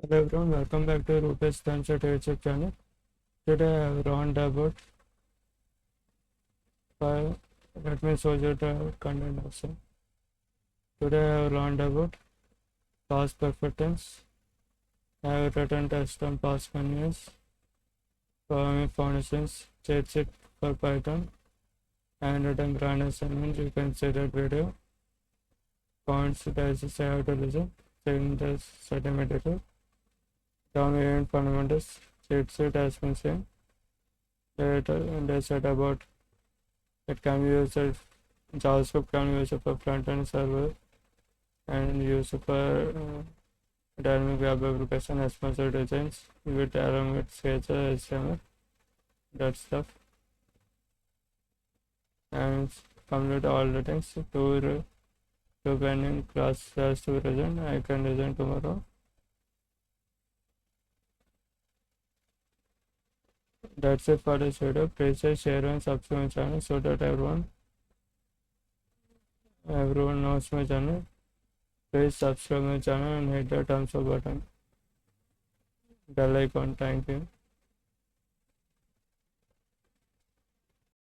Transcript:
Hello everyone, welcome back to Rupesh Sunset YouTube channel. Today I have learned about let me show you the content also. Today I have learned about past perfect tense. I have written test on past continuous, programming foundations, cheat sheet for Python, and written grand assignment. You can see that video. Points that I have to listen. Saying the study material. Down event fundamentals. Cheat sheet has been seen. They said about it can be used as JavaScript can be used for front-end server and used for dynamic web application responsive designs with along with CSS, HTML, that stuff, and complete all the things to pending class has to present. I can design tomorrow. That's it for this video. Please share and subscribe my channel so that everyone knows my channel. Please subscribe my channel and hit the thumbs up button, bell icon. Thank you.